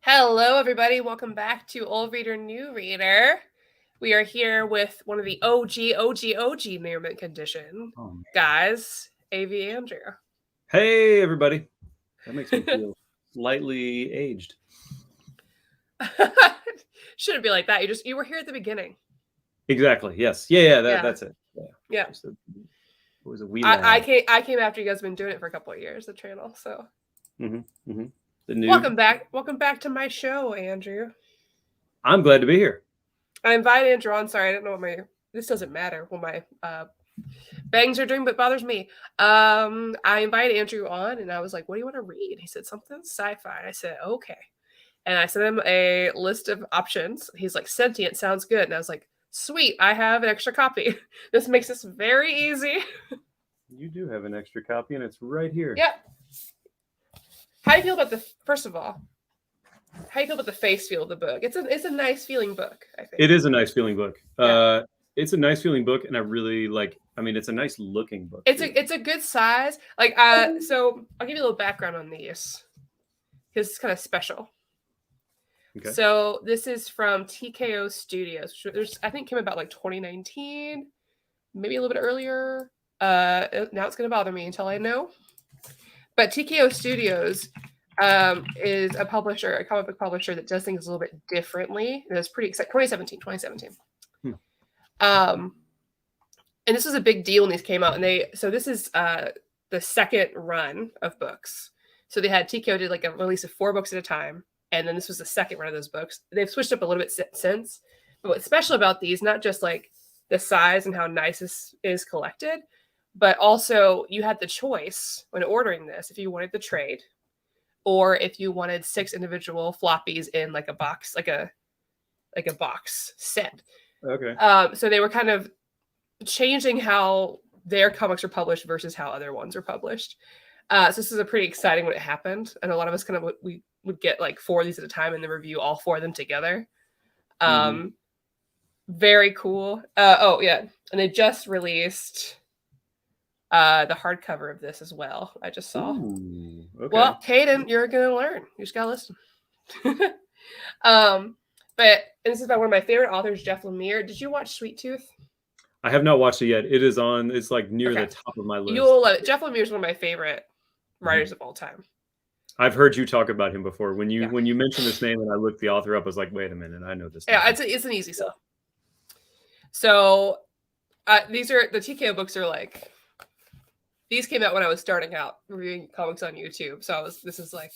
Hello, everybody. Welcome back to Old Reader, New Reader. We are here with one of the OG Merriment Condition guys, A.V. Andrew. Hey, everybody. That makes me feel slightly aged. Shouldn't be like that. You were here at the beginning. Exactly. Yes. Yeah. That's it. Yeah. It was a wee I came after you guys have been doing it for a couple of years, the channel. So welcome back. Welcome back to my show, Andrew. I'm glad to be here. I invited Andrew on. Sorry, I don't know what this doesn't matter what my bangs are doing, but bothers me. I invited Andrew on and I was like, what do you want to read? He said something sci-fi. I said, okay. And I sent him a list of options. He's like, Sentient sounds good. And I was like, sweet, I have an extra copy. This makes this very easy. You do have an extra copy and it's right here. Yep. How do you feel about first of all, how do you feel about the face feel of the book? It's a nice feeling book, I think. It is a nice feeling book. Yeah. It's a nice feeling book, and I really it's a nice looking book. It's a good size. So I'll give you a little background on these because it's kind of special. Okay. So this is from TKO Studios. I think came about like 2019, maybe a little bit earlier. Now it's gonna bother me until I know. But TKO Studios is a comic book publisher that does things a little bit differently. It was pretty exciting. 2017. And this was a big deal when these came out. And this is the second run of books. So they had TKO did like a release of 4 books at a time. And then this was the second run of those books. They've switched up a little bit since. But what's special about these, not just like the size and how nice this is collected, but also you had the choice when ordering this if you wanted the trade or if you wanted 6 individual floppies in like a box, like a box set. Okay. So they were kind of changing how their comics are published versus how other ones are published. So this is a pretty exciting when it happened. And a lot of us kind of we would get like 4 of these at a time and then review all 4 of them together. Very cool. And they just released the hardcover of this as well. I just saw. Ooh, okay. Well, Caden, you're gonna learn. You just gotta listen. But this is by one of my favorite authors, Jeff Lemire. Did you watch Sweet Tooth? I have not watched it yet. It is on. It's like near the top of my list. You'll love it. Jeff Lemire is one of my favorite writers of all time. I've heard you talk about him before. When you mentioned this name and I looked the author up, I was like, wait a minute, I know this. Yeah, it's an easy sell. So these are the TKO books are like. These came out when I was starting out reviewing comics on YouTube. So this is like,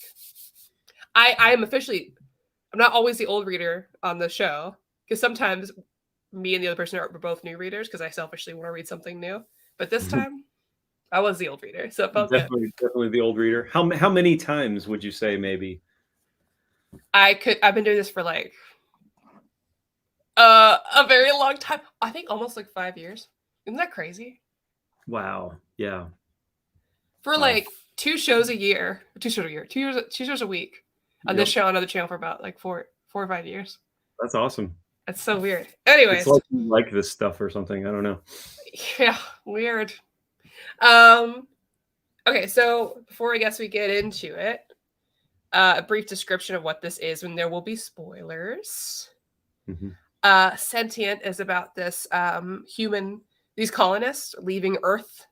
I'm not always the old reader on the show because sometimes me and the other person are both new readers because I selfishly want to read something new. But this time, I was the old reader, so it felt definitely the old reader. How many times would you say maybe? I've been doing this for like a very long time. I think almost like 5 years. Isn't that crazy? Wow. Yeah. For like 2 shows a year, 2 shows a week on this show, another channel for about like 4 or 5 years. That's awesome. That's so weird. Anyways, it's like you like this stuff or something. I don't know. Yeah, weird. Okay, so before I guess we get into it, a brief description of what this is, and there will be spoilers. Sentient is about this these colonists leaving Earth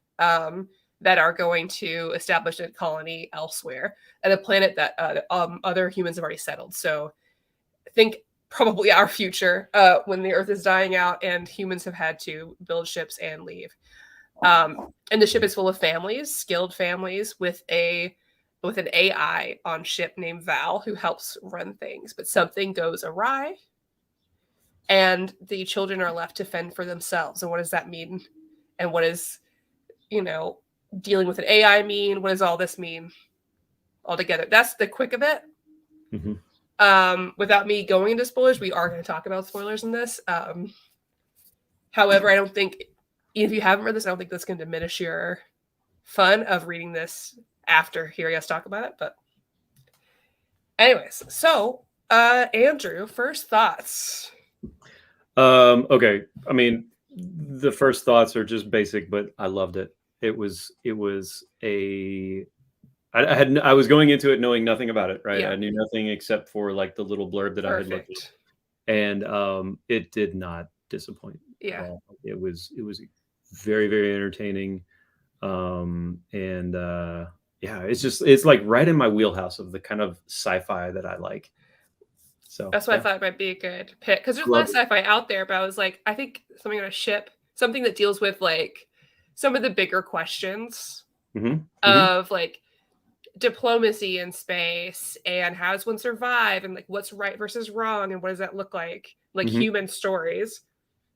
that are going to establish a colony elsewhere at a planet that other humans have already settled. So think probably our future when the Earth is dying out and humans have had to build ships and leave. And the ship is full of families, skilled families with an AI on ship named Val who helps run things. But something goes awry and the children are left to fend for themselves. And what does that mean? And what is, dealing with an AI mean? What does all this mean altogether? That's the quick of it. Without me going into spoilers, we are going to talk about spoilers in this. However, I don't think, if you haven't read this, I don't think that's going to diminish your fun of reading this after hearing us talk about it. But anyways, so Andrew, first thoughts. Okay. I mean, the first thoughts are just basic, but I loved it. It was a I was going into it knowing nothing about it, right? Yeah. I knew nothing except for like the little blurb that I had looked at, and it did not disappoint at Yeah. all. It was very, very entertaining, and yeah, it's like right in my wheelhouse of the kind of sci-fi that I like. So That's why I yeah, thought it might be a good pick, because there's a lot love of it. sci-fi out there, but I was like, I think something on a ship, something that deals with like some of the bigger questions of like diplomacy in space and how does one survive and like what's right versus wrong and what does that look like human stories.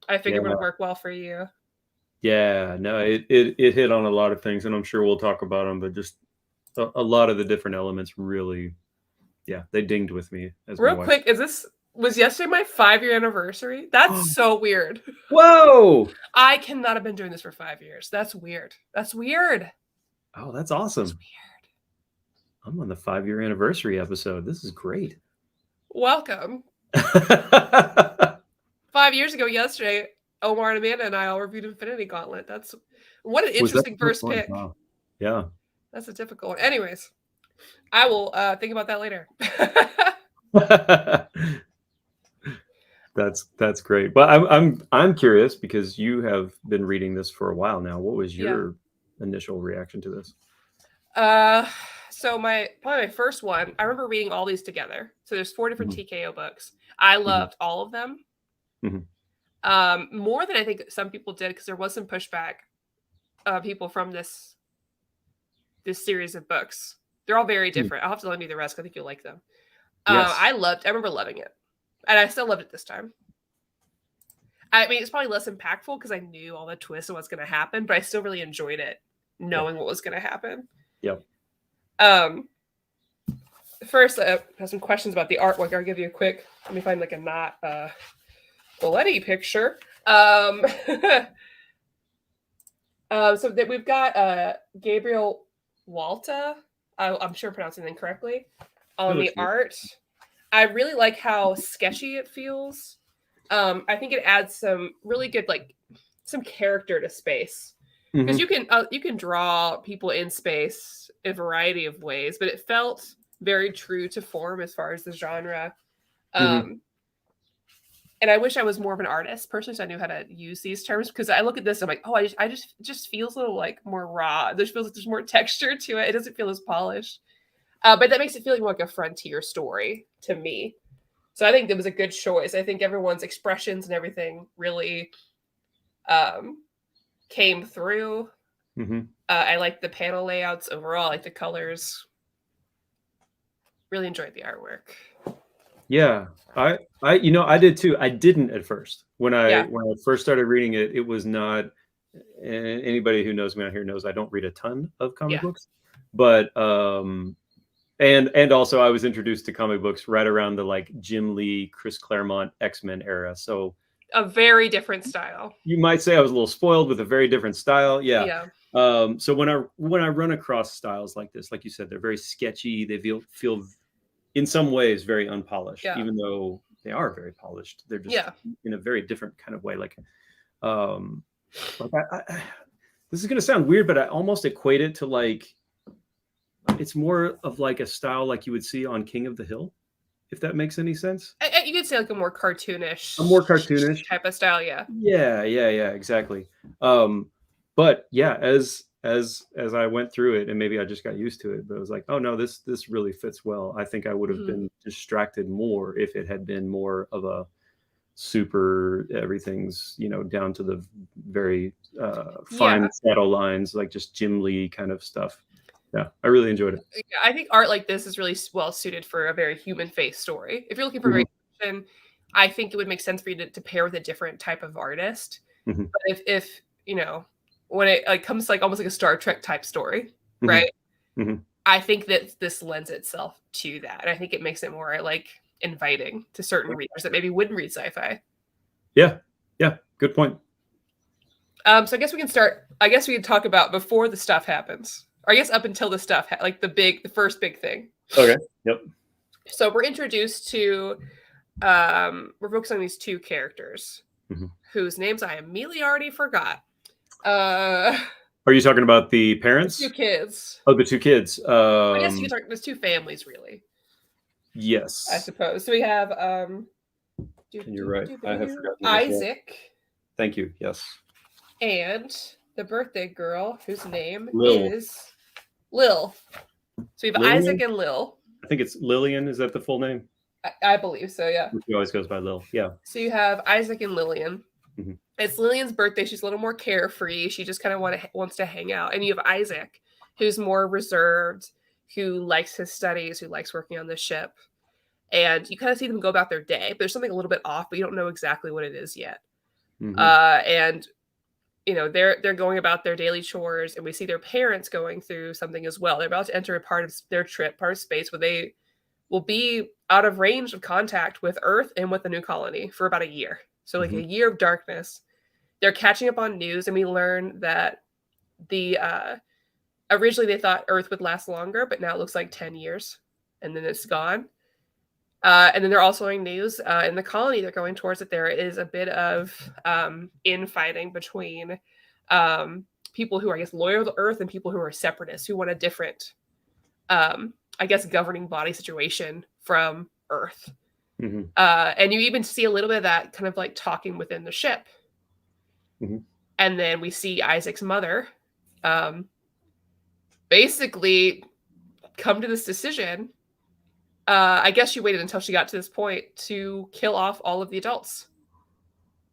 I Yeah, figured would work well for you. yeah, no, it hit on a lot of things, and I'm sure we'll talk about them, but just a lot of the different elements really, yeah, they dinged with me as my Real wife. quick, was yesterday my 5-year anniversary? That's so weird. Whoa! I cannot have been doing this for 5 years. That's weird. That's weird. Oh, that's awesome. That's weird. I'm on the 5-year anniversary episode. This is great. Welcome. 5 years ago yesterday, Omar and Amanda and I all reviewed Infinity Gauntlet. That's what an interesting first pick. Wow. Yeah. That's a difficult one. Anyways, I will think about that later. That's great. But I'm curious because you have been reading this for a while now. What was your initial reaction to this? So probably my first one, I remember reading all these together. So there's 4 different TKO books. I loved all of them. More than I think some people did, because there was some pushback people from this series of books. They're all very different. I'll have to lend you the rest, because I think you'll like them. Yes. I remember loving it. And I still loved it this time. I mean, it's probably less impactful because I knew all the twists and what's going to happen, but I still really enjoyed it, knowing what was going to happen. Yep. First, I have some questions about the artwork. I'll give you a quick, let me find like a not Letty picture. So that we've got Gabriel Walta. I'm sure I'm pronouncing it incorrectly. On the art, I really like how sketchy it feels. I think it adds some really good, like, some character to space, because you can draw people in space in a variety of ways, but it felt very true to form as far as the genre. And I wish I was more of an artist personally, so I knew how to use these terms, because I look at this, I'm like, oh, I just feels a little like more raw. There feels like there's more texture to it. It doesn't feel as polished. But that makes it feel like a frontier story to me. So I think it was a good choice. I think everyone's expressions and everything really came through. I like the panel layouts overall. I like the colors. Really enjoyed the artwork. Yeah, I did too. I didn't at first. When I first started reading it, it was not. And anybody who knows me out here knows I don't read a ton of comic books, but and also I was introduced to comic books right around the like Jim Lee, Chris Claremont X-Men era. So a very different style. You might say I was a little spoiled with a very different style. Yeah. So when I run across styles like this, like you said, they're very sketchy. They feel in some ways very unpolished, even though they are very polished. They're just in a very different kind of way. Like this is going to sound weird, but I almost equate it to like, it's more of like a style like you would see on King of the Hill, if that makes any sense. You could say like a more cartoonish type of style. Yeah, exactly. But yeah, as I went through it, and maybe I just got used to it, but I was like, oh no, this really fits well. I think I would have been distracted more if it had been more of a super, everything's down to the very fine shadow lines, like just Jim Lee kind of stuff. Yeah, I really enjoyed it. Yeah, I think art like this is really well suited for a very human face story. If you're looking for very I think it would make sense for you to pair with a different type of artist. But if when it like comes like almost like a Star Trek type story, right? I think that this lends itself to that, and I think it makes it more like inviting to certain readers that maybe wouldn't read sci-fi. Yeah, good point. So I guess we can start. I guess we can talk about before the stuff happens, or I guess up until the stuff, like the first big thing. Okay. Yep. So we're introduced to, we're focusing on these two characters whose names I immediately already forgot. Are you talking about the parents? 2 kids. Oh, the 2 kids. I guess you could talk. There's 2 families, really. Yes. I suppose. So we have You're right. I have forgotten that as well. Isaac. Thank you. Yes. And the birthday girl, whose name Lil. is Lil. So we have Lillian? Isaac and Lil. I think it's Lillian. Is that the full name? I believe so, yeah. She always goes by Lil. Yeah. So you have Isaac and Lillian. Mhm. It's Lillian's birthday. She's a little more carefree. She just kind of wants to hang out. And you have Isaac, who's more reserved, who likes his studies, who likes working on the ship. And you kind of see them go about their day. But there's something a little bit off, but you don't know exactly what it is yet. And they're going about their daily chores, and we see their parents going through something as well. They're about to enter a part of their trip, part of space, where they will be out of range of contact with Earth and with the new colony for about a year. So like a year of darkness. They're catching up on news, and we learn that originally they thought Earth would last longer, but now it looks like 10 years, and then it's gone. And then they're also in news in the colony they're going towards that there is a bit of infighting between people who are, I guess, loyal to Earth and people who are separatists, who want a different, I guess, governing body situation from Earth. And you even see a little bit of that kind of like talking within the ship. And then we see Isaac's mother basically come to this decision. I guess she waited until she got to this point to kill off all of the adults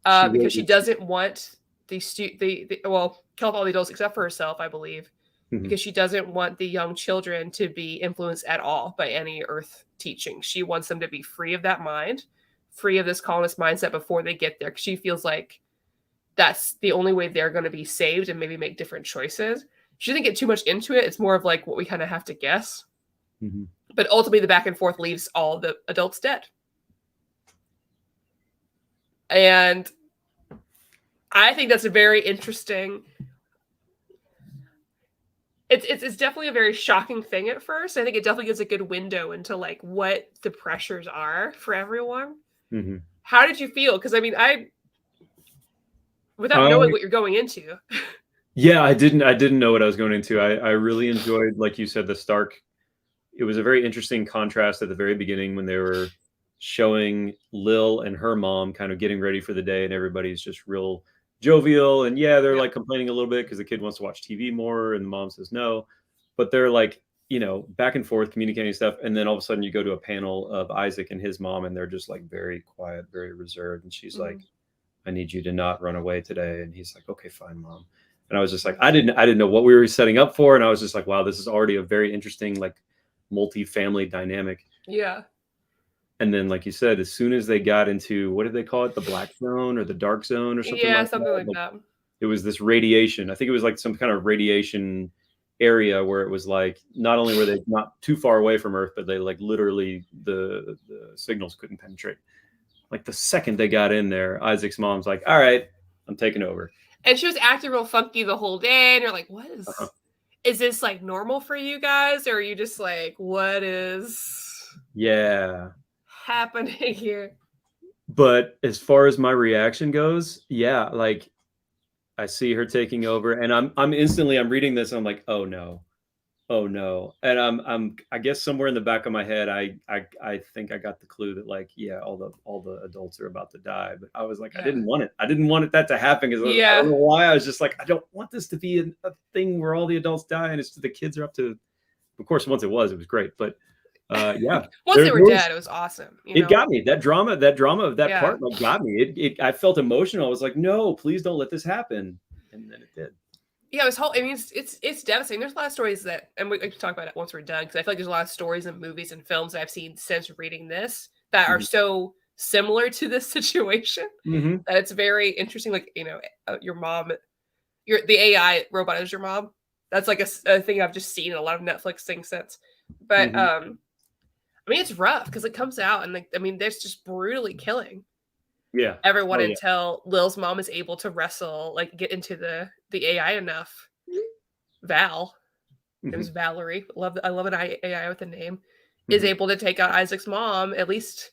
because she doesn't want kill off all the adults except for herself, I believe, because she doesn't want the young children to be influenced at all by any Earth teaching. She wants them to be free of that mind, free of this colonist mindset before they get there, because she feels like that's the only way they're going to be saved and maybe make different choices. She didn't get too much into it. It's more of like what we kind of have to guess. But ultimately, the back and forth leaves all the adults dead. And I think that's a very interesting... It's definitely a very shocking thing at first. I think it definitely gives a good window into like what the pressures are for everyone. How did you feel? Because I mean, without knowing what you're going into. Yeah, I didn't know what I was going into. I really enjoyed, like you said, the Stark. It was a very interesting contrast at the very beginning when they were showing Lil and her mom kind of getting ready for the day, and everybody's just real jovial, and they're like complaining a little bit because the kid wants to watch TV more and the mom says no, but they're like, back and forth communicating stuff. And then all of a sudden you go to a panel of Isaac and his mom, and they're just like very quiet, very reserved, and she's like, I need you to not run away today. And he's like, okay, fine, mom. And I was just like, I didn't know what we were setting up for, and I was just like, wow, this is already a very interesting like multi-family dynamic. And then, like you said, as soon as they got into, what did they call it? The black zone or the dark zone or something like something that. like that. It was this radiation. I think it was like some kind of radiation area where it was like, not only were they not too far away from Earth, but they like literally the signals couldn't penetrate. Like the second they got in there, Isaac's mom's like, all right, I'm taking over. And she was acting real funky the whole day. And you're like, what is this like normal for you guys? Or are you just like, what is happening here? But as far as my reaction goes, like I see her taking over, and I'm instantly reading this and I'm like, oh no. And I guess somewhere in the back of my head, I think I got the clue that like, all the adults are about to die. But I was like, I didn't want it that to happen, because I don't know why. I was just like, I don't want this to be a thing where all the adults die and it's the kids are up to. Of course, once it was great, but once they were dead, it was awesome. It got me. That drama of that part like got me. I felt emotional. I was like, no, please don't let this happen. And then it did. Yeah, it's devastating. There's a lot of stories that, and we can talk about it once we're done, because I feel like there's a lot of stories and movies and films that I've seen since reading this that are so similar to this situation that it's very interesting. Like, your mom, the AI robot is your mom. That's like a thing I've just seen in a lot of Netflix things since. But I mean, it's rough because it comes out and there's just brutally killing everyone until Lil's mom is able to wrestle, like get into the AI enough. Val, it was Valerie. I love an AI with a name. Is able to take out Isaac's mom, at least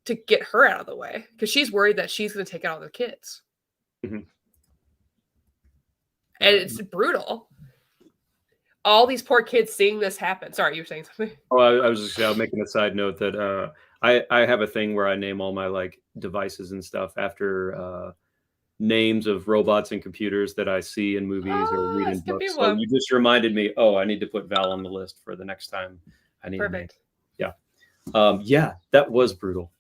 to get her out of the way, because she's worried that she's going to take out all the kids. And it's brutal. All these poor kids seeing this happen. Sorry, you were saying something. Oh, I was just making a side note that I have a thing where I name all my like devices and stuff after names of robots and computers that I see in movies or read in books. So you just reminded me, I need to put Val on the list for the next time I need Perfect. Yeah. Yeah, that was brutal.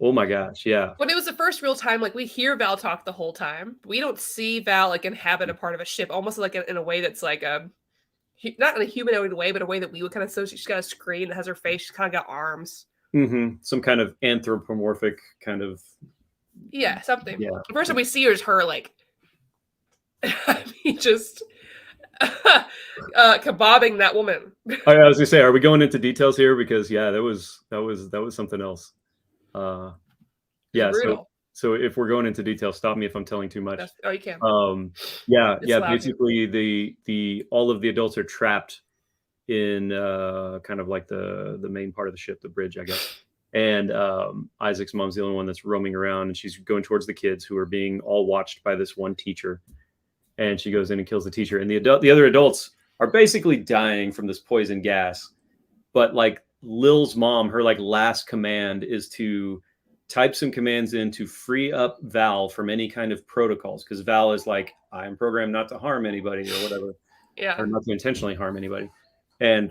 Oh my gosh, yeah. But it was the first real time, like we hear Val talk the whole time. We don't see Val like inhabit a part of a ship, almost like in a way that's like not in a humanoid way, but a way that we would kind of so she's got a screen that has her face, she's kind of got arms. Some kind of anthropomorphic kind of something. Yeah. The first time we see her is her like just kebabbing that woman. I was gonna say, are we going into details here? Because that was something else. So if we're going into detail, stop me if I'm telling too much. You can. Basically the all of the adults are trapped in kind of like the main part of the ship, the bridge, I guess. And Isaac's mom's the only one that's roaming around, and she's going towards the kids who are being all watched by this one teacher. And she goes in and kills the teacher, and the other adults are basically dying from this poison gas. But like Lil's mom, her like last command is to type some commands in to free up Val from any kind of protocols, because Val is like, I am programmed not to harm anybody or whatever, or not to intentionally harm anybody. And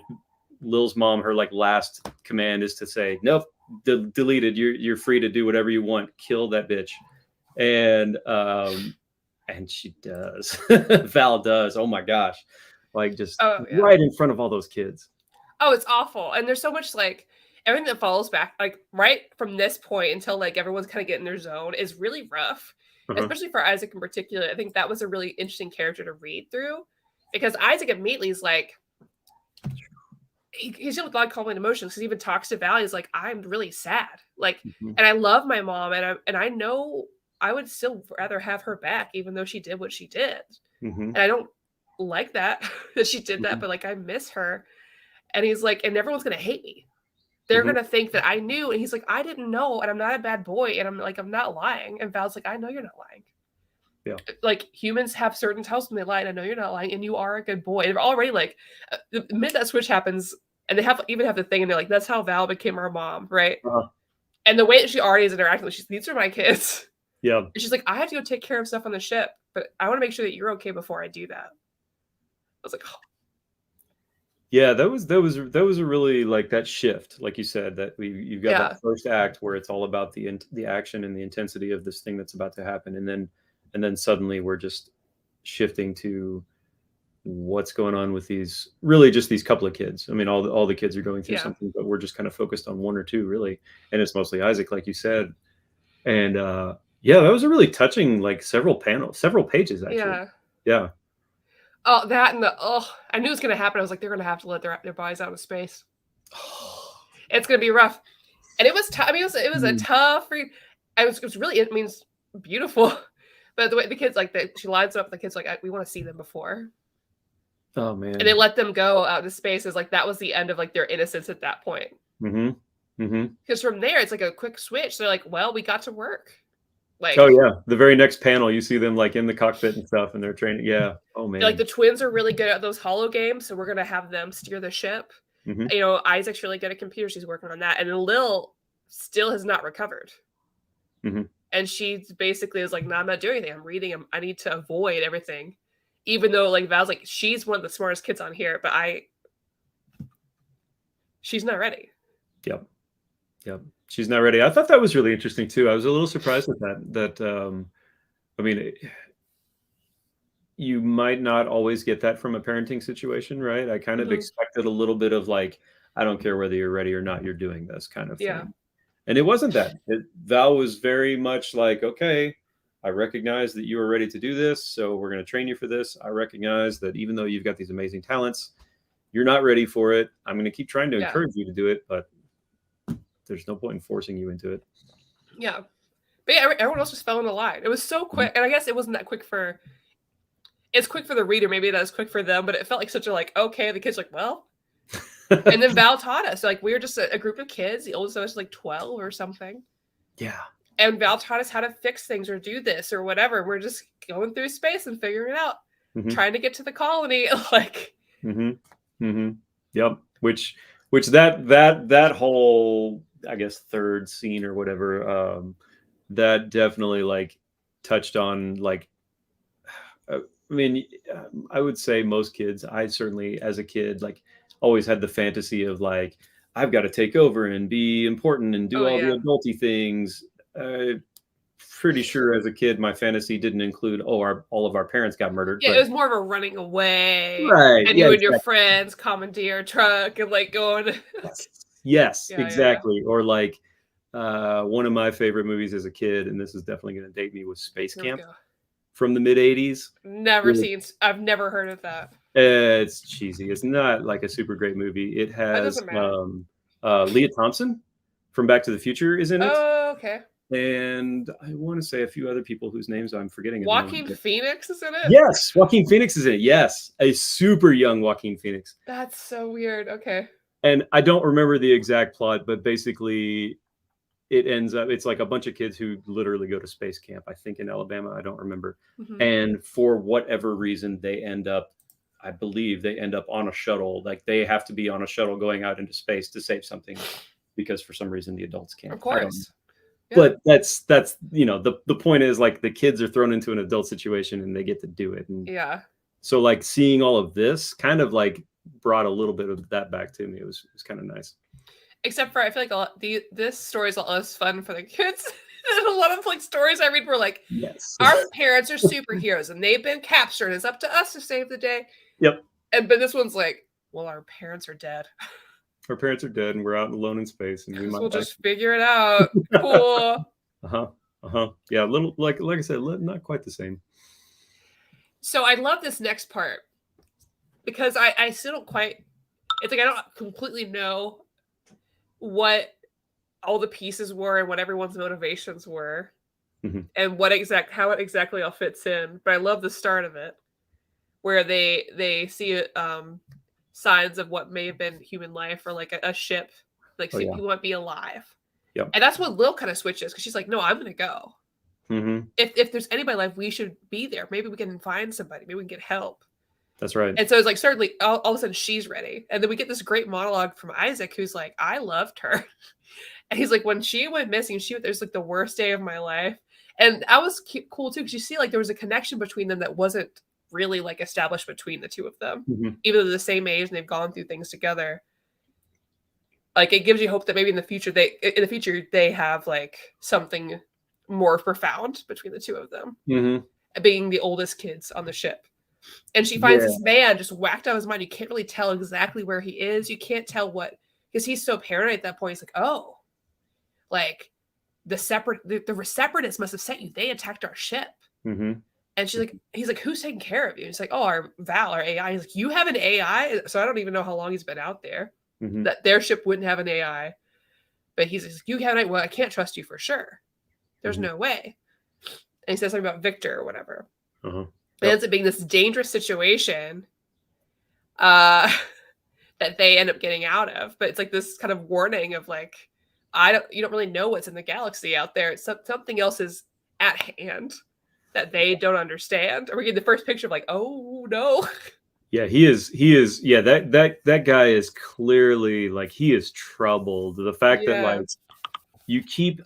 Lil's mom, her like last command is to say, nope, deleted. You're free to do whatever you want. Kill that bitch. And she does. Val does. Oh my gosh, like just right in front of all those kids. Oh, it's awful. And there's so much like everything that follows back, like right from this point until like everyone's kind of getting their zone is really rough, especially for Isaac in particular. I think that was a really interesting character to read through, because Isaac immediately is like, he's dealing with a lot of conflict emotions, because he even talks to Val. He's like, I'm really sad. Like, and I love my mom, and I know I would still rather have her back, even though she did what she did. And I don't like that she did that, but like, I miss her. And he's like, and everyone's going to hate me. They're going to think that I knew. And he's like, I didn't know. And I'm not a bad boy. And I'm like, I'm not lying. And Val's like, I know you're not lying. Yeah. Like humans have certain tells when they lie. And I know you're not lying. And you are a good boy. And they're already like, the minute that switch happens, and they even have the thing, and they're like, that's how Val became our mom. Right. And the way that she already is interacting with, these are my kids. Yeah. And she's like, I have to go take care of stuff on the ship, but I want to make sure that you're okay before I do that. I was like, oh. Yeah, that was a really like that shift, like you said, that you've got that first act where it's all about the action and the intensity of this thing that's about to happen, and then suddenly we're just shifting to what's going on with these couple of kids. I mean, all the kids are going through something, but we're just kind of focused on one or two really, and it's mostly Isaac, like you said. And that was a really touching, like several pages actually. Yeah. Oh, that and I knew it was going to happen. I was like, they're going to have to let their bodies out of space. It's going to be rough. And it was tough. I mean, it was a tough read. It was really, it means beautiful. But the way the kids, like, she lines up the kids, like, we want to see them before. Oh, man. And they let them go out into space. It's like, that was the end of, like, their innocence at that point. Because from there, it's like a quick switch. They're like, well, we got to work. Like, oh yeah, the very next panel you see them like in the cockpit and stuff, and they're training. Yeah. Oh man. Like the twins are really good at those holo games, so we're gonna have them steer the ship. You know, Isaac's really good at computers. She's working on that, and Lil still has not recovered. And she basically is like, "No, I'm not doing anything. I'm reading. I need to avoid everything." Even though like Val's like, she's one of the smartest kids on here, but she's not ready. Yep. She's not ready. I thought that was really interesting too. I was a little surprised with that. I mean, you might not always get that from a parenting situation, right? I kind of expected a little bit of like, I don't care whether you're ready or not, you're doing this kind of thing. And it wasn't that. Val was very much like, okay, I recognize that you are ready to do this, so we're going to train you for this. I recognize that even though you've got these amazing talents, you're not ready for it. I'm going to keep trying to encourage you to do it, but there's no point in forcing you into it. Yeah. But yeah, everyone else just fell into line. It was so quick. And I guess it wasn't that quick it's quick for the reader. Maybe that was quick for them, but it felt like such a like, okay, the kid's like, well. And then Val taught us. Like, we were just a group of kids. The oldest of us was like 12 or something. Yeah. And Val taught us how to fix things or do this or whatever. We're just going through space and figuring it out, trying to get to the colony. Like, yep. Which that whole, I guess, third scene or whatever, that definitely like touched on like, I mean, I would say most kids, I certainly as a kid, like always had the fantasy of like, I've got to take over and be important and do all the adulty things. Pretty sure as a kid, my fantasy didn't include, all of our parents got murdered. Yeah, it was more of a running away. Right. And you and your friends commandeer a truck and like going. Yes, exactly. Or like one of my favorite movies as a kid, and this is definitely going to date me, was Space Camp from the mid 80s. I've never heard of that. It's cheesy. It's not like a super great movie. It has Leah Thompson from Back to the Future is in it. Oh, okay. And I want to say a few other people whose names I'm forgetting. Joaquin Phoenix is in it? Yes, Joaquin Phoenix is in it. Yes, a super young Joaquin Phoenix. That's so weird. Okay. And I don't remember the exact plot, but basically it ends up, it's like a bunch of kids who literally go to space camp, I think in Alabama. I don't remember. And for whatever reason, I believe they end up on a shuttle. Like they have to be on a shuttle going out into space to save something because for some reason the adults can't. Of course. But that's the point is like the kids are thrown into an adult situation and they get to do it. And so like seeing all of this kind of like brought a little bit of that back to me. It was kind of nice. Except for I feel like this story is a lot less fun for the kids. And a lot of like stories I read were like, our parents are superheroes and they've been captured. It's up to us to save the day. Yep. But this one's like, well, our parents are dead. Our parents are dead and we're out alone in space and we'll just figure it out. Cool. Yeah, a little like I said, not quite the same. So I love this next part because I still don't quite, it's like I don't completely know what all the pieces were and what everyone's motivations were and how it exactly all fits in. But I love the start of it where they see signs of what may have been human life or like a ship, like people might be alive. Yep. And that's when Lil kind of switches because she's like, no, I'm going to go. If there's anybody alive, we should be there. Maybe we can find somebody. Maybe we can get help. That's right. And so it's like certainly all of a sudden she's ready. And then we get this great monologue from Isaac who's like, I loved her. And he's like, when she went missing, there's like the worst day of my life. And that was cool too because you see like there was a connection between them that wasn't really like established between the two of them, even though they're the same age and they've gone through things together. Like it gives you hope that maybe in the future they have like something more profound between the two of them, being the oldest kids on the ship. And she finds this man just whacked out of his mind. You can't really tell exactly where he is. You can't tell because he's so paranoid at that point. He's like, oh, like the separatists must have sent you. They attacked our ship. And he's like, who's taking care of you? He's like, oh, our AI. He's like, you have an AI? So I don't even know how long he's been out there. That their ship wouldn't have an AI. But he's like, you have an AI? Well, I can't trust you for sure. There's no way. And he says something about Victor or whatever. It ends up being this dangerous situation that they end up getting out of. But it's like this kind of warning of like, you don't really know what's in the galaxy out there. It's something else is at hand that they don't understand. Or we get the first picture of like, oh no. Yeah, he is. Yeah, that guy is clearly like he is troubled. The fact that like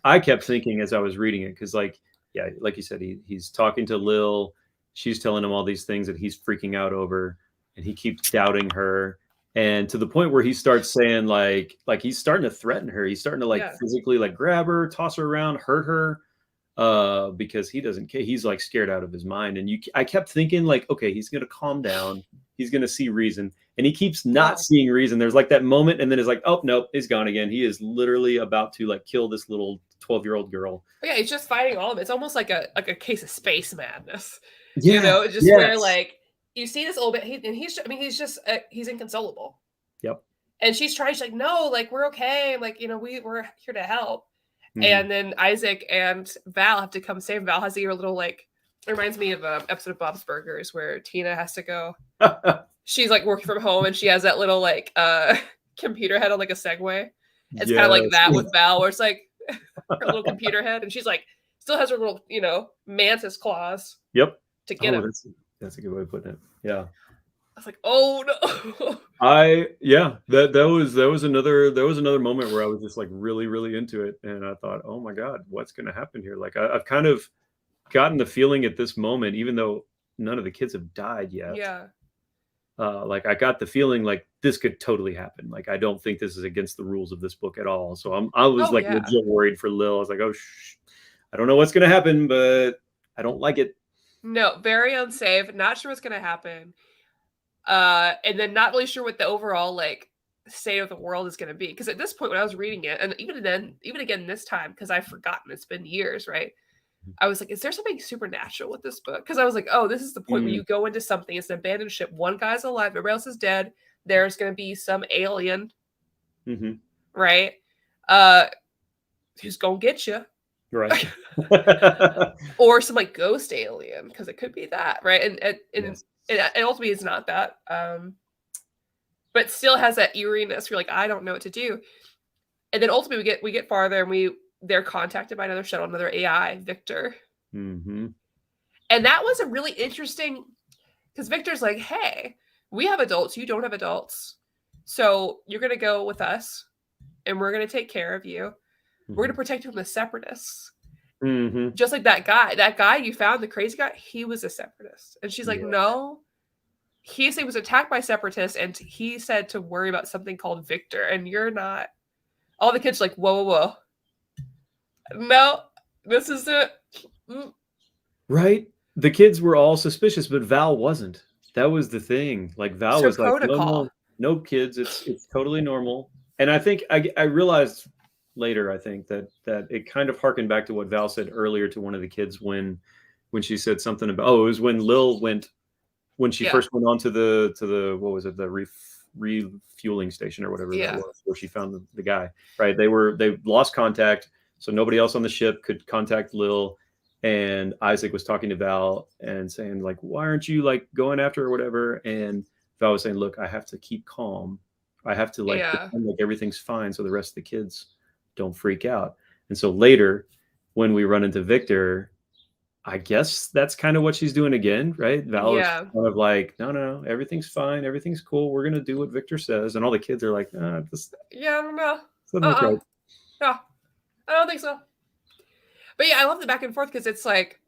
I kept thinking as I was reading it, because like you said, he's talking to Lil, she's telling him all these things that he's freaking out over, and he keeps doubting her. And to the point where he starts saying like he's starting to threaten her. He's starting to like physically like grab her, toss her around, hurt her. Because he doesn't care. He's like scared out of his mind. And I kept thinking like, okay, he's going to calm down. He's going to see reason. And he keeps not seeing reason. There's like that moment. And then it's like, oh, nope, he's gone again. He is literally about to like kill this little 12-year-old girl. But yeah, he's just fighting all of it. It's almost like a case of space madness. Yeah, you know, just where like you see this old bit. He's inconsolable. Yep. And she's trying. She's like, no, like we're okay. Like, you know, we're here to help. And then Isaac and Val have to come save him. Val has her little like, it reminds me of an episode of Bob's Burgers where Tina has to go. She's like working from home and she has that little like computer head on like a Segway. It's kind of like that with Val where it's like, her little computer head, and she's like, still has her little, mantis claws. Yep. To get him. That's a good way of putting it. Yeah. I was like, oh no. That was another moment where I was just like really, really into it. And I thought, oh my God, what's going to happen here? Like I've kind of gotten the feeling at this moment, even though none of the kids have died yet. Yeah. Like I got the feeling like this could totally happen. Like I don't think this is against the rules of this book at all. So I was legit worried for Lil. I was like, oh, I don't know what's going to happen, but I don't like it. No, very unsafe. Not sure what's going to happen. And then not really sure what the overall like state of the world is going to be. Because at this point, when I was reading it, and even again this time, because I've forgotten, it's been years, right? I was like, is there something supernatural with this book? Because I was like, oh, this is the point where you go into something. It's an abandoned ship. One guy's alive. Everybody else is dead. There's going to be some alien, right? Who's going to get you. Right. Or some like ghost alien, because it could be that, right? And Yes. it ultimately is not that. But still has that eeriness. You're like, I don't know what to do. And then ultimately we get farther and they're contacted by another shuttle, another AI, Victor. Mm-hmm. And that was a really interesting, because Victor's like, hey, we have adults, you don't have adults. So you're going to go with us and we're going to take care of you. We're going to protect you from the separatists. Just like that guy you found, the crazy guy, he was a separatist. And she's like, no, he said he was attacked by separatists. And he said to worry about something called Victor. And you're not. All the kids are like, whoa, whoa, whoa. No, this is it. Right? The kids were all suspicious, but Val wasn't. That was the thing. Like Val was like, no kids, it's totally normal. And I think I realized later, I think that it kind of harkened back to what Val said earlier to one of the kids when she said something about, it was when Lil went, when she first went on to the what was it, the refueling station or whatever that was, where she found the guy, right? They lost contact, so nobody else on the ship could contact Lil, and Isaac was talking to Val and saying like, why aren't you like going after her or whatever? And Val was saying, look, I have to keep calm. I have to like pretend like everything's fine so the rest of the kids don't freak out. And so later when we run into Victor, I guess that's kind of what she's doing again, right? Val is kind of like, no, everything's fine, everything's cool. We're gonna do what Victor says, and all the kids are like, this. Yeah, I don't know. Right. Yeah, I don't think so. But yeah, I love the back and forth because it's like,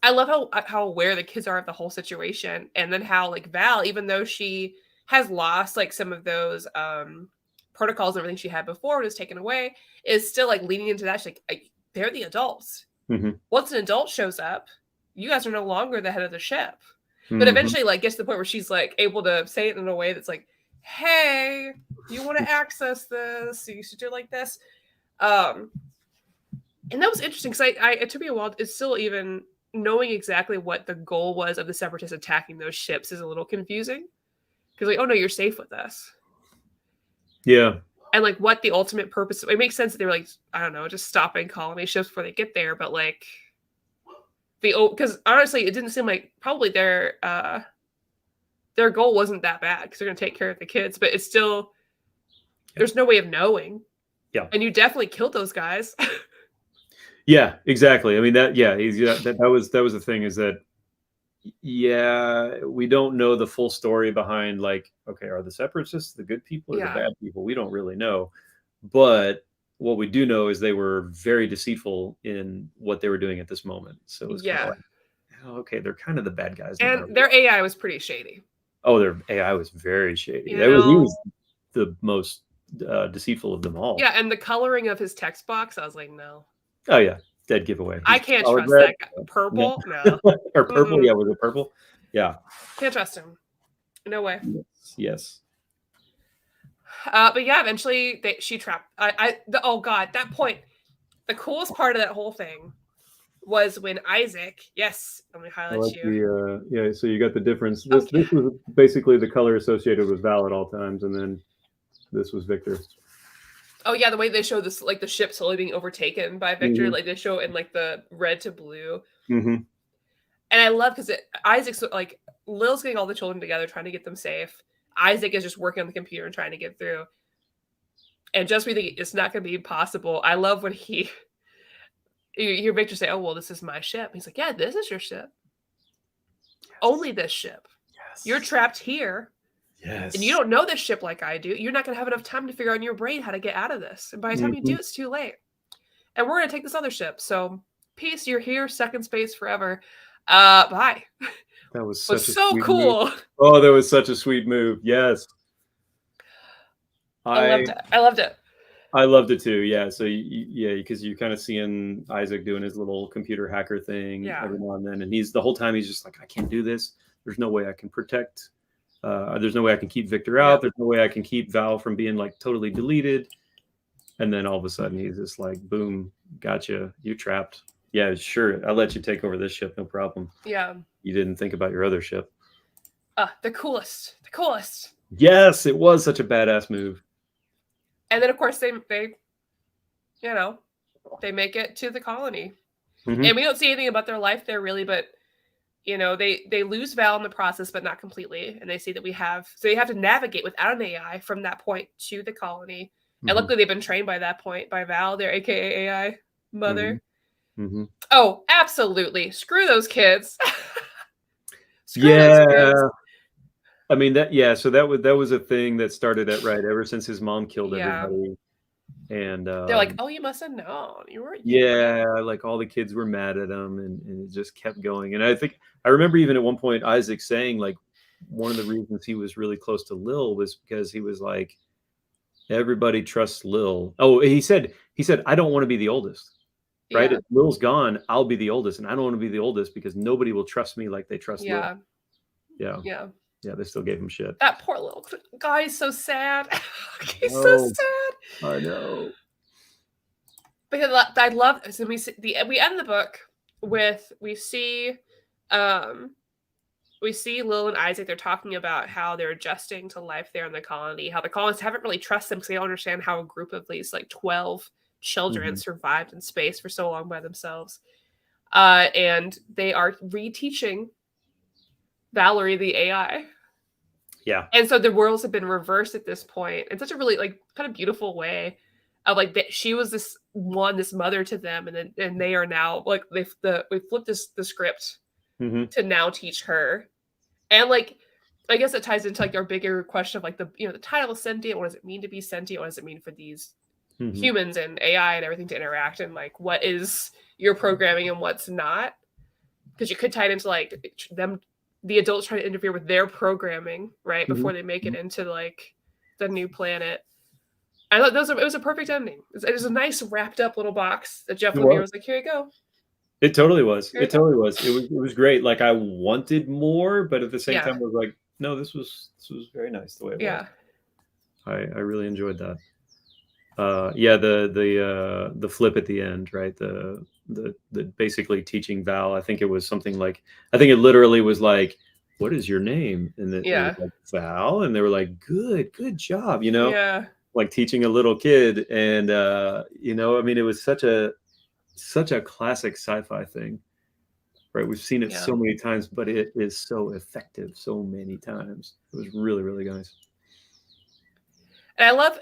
I love how aware the kids are of the whole situation, and then how like Val, even though she has lost like some of those protocols and everything she had before was taken away, is still like leaning into that. She's like, they're the adults. Once an adult shows up, you guys are no longer the head of the ship. But eventually like gets to the point where she's like able to say it in a way that's like, hey, you want to access this, you should do it like this. And that was interesting because it took me a while. It's still even knowing exactly what the goal was of the separatists attacking those ships is a little confusing. Because like, oh no, you're safe with us. Yeah. And like what the ultimate purpose, it makes sense that they were like, I don't know, just stopping colony ships before they get there. But like because honestly, it didn't seem like probably their goal wasn't that bad because they're going to take care of the kids, but it's still, there's no way of knowing. Yeah. And you definitely killed those guys. Yeah, exactly. I mean, that was the thing, is that, we don't know the full story behind like, okay, are the separatists the good people or the bad people? We don't really know. But what we do know is they were very deceitful in what they were doing at this moment. So it's kind of like, okay, they're kind of the bad guys. And their AI was pretty shady. Oh, their AI was very shady. He was the most deceitful of them all. Yeah, and the coloring of his text box, I was like, no. Oh yeah, dead giveaway. I can't trust that guy. Purple? No. Or purple? Yeah, was it purple? Yeah. Can't trust him. No way. Yes. But yeah, eventually she trapped. Oh god, that point. The coolest part of that whole thing was when Isaac. Yes, let me highlight you. So you got the difference. This was basically the color associated with Val at all times, and then this was Victor. Oh yeah, the way they show this, like the ship slowly being overtaken by Victor, like they show it in like the red to blue. And I love because Isaac's like Lil's getting all the children together, trying to get them safe. Isaac is just working on the computer and trying to get through. And just when you think it's not going to be possible, I love when you hear Victor say, "Oh, well, this is my ship." He's like, "Yeah, this is your ship. Yes. Only this ship. Yes. You're trapped here. Yes. And you don't know this ship like I do. You're not going to have enough time to figure out in your brain how to get out of this. And by the time you do, it's too late. And we're going to take this other ship. So peace, you're here, stuck in space forever. Bye." That was But such a so sweet cool. move. Oh, that was such a sweet move. Yes. I loved it. I loved it. I loved it too. Yeah. So yeah, because you're kind of seeing Isaac doing his little computer hacker thing every now and then, and he's the whole time he's just like, I can't do this. There's no way I can protect. There's no way I can keep Victor out. There's no way I can keep Val from being like totally deleted. And then all of a sudden he's just like, boom, gotcha. You trapped. Yeah, sure. I'll let you take over this ship. No problem. Yeah. You didn't think about your other ship. The coolest. The coolest. Yes, it was such a badass move. And then of course they you know, they make it to the colony. Mm-hmm. And we don't see anything about their life there really, but you know, they lose Val in the process, but not completely. And they see that so you have to navigate without an AI from that point to the colony. And luckily they've been trained by that point by Val, their AKA AI mother. Mm-hmm. Oh, absolutely. Screw those kids. Screw those kids. I mean so that was a thing that started ever since his mom killed everybody. And they're like, "Oh, you must have known. You were." Yeah, like all the kids were mad at him, and it just kept going. And I remember even at one point Isaac saying like one of the reasons he was really close to Lil was because he was like, everybody trusts Lil. Oh, he said I don't want to be the oldest. Right? If Lil's gone, I'll be the oldest, and I don't want to be the oldest because nobody will trust me like they trust Lil. Yeah, they still gave him shit. That poor little guy is so sad. He's so sad. I know. Because I love. So we end the book with we see Lil and Isaac. They're talking about how they're adjusting to life there in the colony. How the colonists haven't really trusted them because they don't understand how a group of these like 12 children survived in space for so long by themselves. And they are reteaching Valerie the AI. Yeah. And so the roles have been reversed at this point in such a really like kind of beautiful way of like she was this mother to them, and they are now like we flipped the script to now teach her. And like I guess it ties into like our bigger question of like the title of sentient. What does it mean to be sentient? What does it mean for these humans and AI and everything to interact? And like what is your programming and what's not? Because you could tie it into like the adults trying to interfere with their programming, right, before they make it into like the new planet. I thought it was a perfect ending. It was a nice wrapped up little box that Jeff Lemire was like, "Here you go." It totally was. It was great. Like I wanted more, but at the same time, I was like, no, this was very nice the way it was. I really enjoyed that. The flip at the end, right? The basically teaching Val. I think it was something like, I think it literally was like, what is your name? And it was like, Val, and they were like, good job, like teaching a little kid. And I mean, it was such a classic sci-fi thing, right? We've seen it so many times, but it is so effective so many times. It was really, really nice. And I love,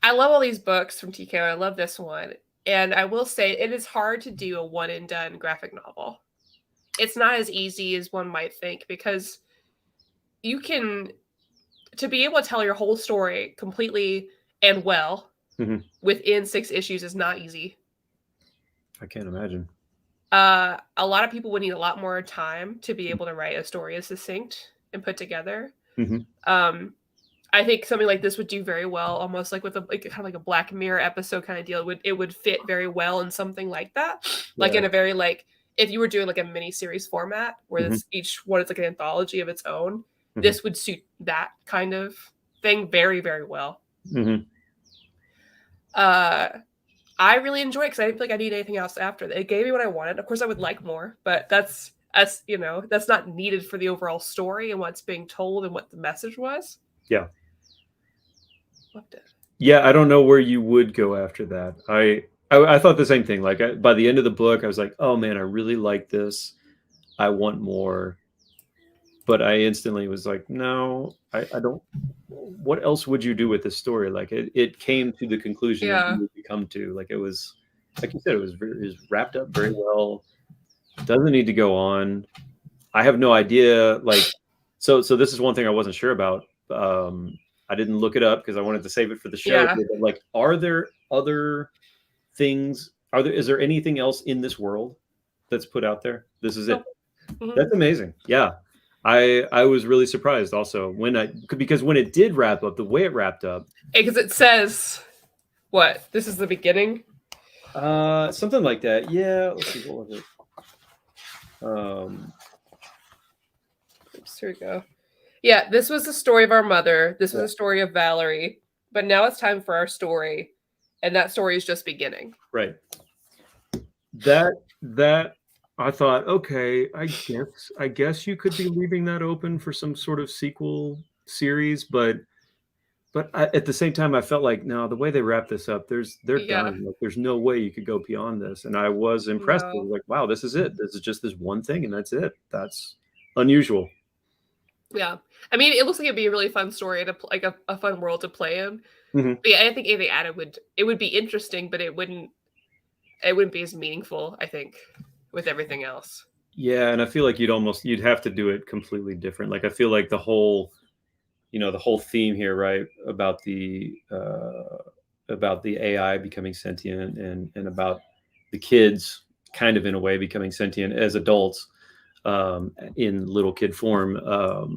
I love all these books from TKO. I love this one. And I will say it is hard to do a one and done graphic novel. It's not as easy as one might think, because to be able to tell your whole story completely and well within 6 issues is not easy. I can't imagine. A lot of people would need a lot more time to be able to write a story as succinct and put together. I think something like this would do very well, almost like with kind of like a Black Mirror episode kind of deal. It would fit very well in something like that, like in a very like if you were doing like a mini series format where each one is like an anthology of its own. This would suit that kind of thing very, very well. I really enjoy it because I didn't feel like I need anything else after that. It gave me what I wanted. Of course, I would like more, but that's that's not needed for the overall story and what's being told and what the message was. Yeah. Loved it. Yeah, I don't know where you would go after that. I thought the same thing. Like by the end of the book, I was like, oh man, I really like this. I want more. but I instantly was like, no, I don't. What else would you do with this story? Like it came to the conclusion it needed to come to. Like it was, like you said, it was wrapped up very well. Doesn't need to go on. I have no idea. Like, so this is one thing I wasn't sure about. I didn't look it up because I wanted to save it for the show. Yeah. But like, are there other things? Is there anything else in this world that's put out there? This is it. Mm-hmm. That's amazing. Yeah. I was really surprised also because when it did wrap up, the way it wrapped up. Because it says, what? This is the beginning? Something like that. Yeah. Let's see. What was it? Here we go. Yeah, this was the story of our mother. This was the story of Valerie. But now it's time for our story. And that story is just beginning. Right. That I thought, okay, I guess you could be leaving that open for some sort of sequel series, but at the same time, I felt like, no, the way they wrap this up, they're done. Like, there's no way you could go beyond this. And I was impressed. I was like, wow, this is it. This is just this one thing, and that's it. That's unusual. Yeah, I mean, it looks like it'd be a really fun story to like a fun world to play in. Mm-hmm. But yeah, I think anything added would be interesting, but it wouldn't be as meaningful, I think, with everything else. Yeah, and I feel like you'd have to do it completely different. Like I feel like the whole theme here, right, about the AI becoming sentient and about the kids kind of in a way becoming sentient as adults in little kid form.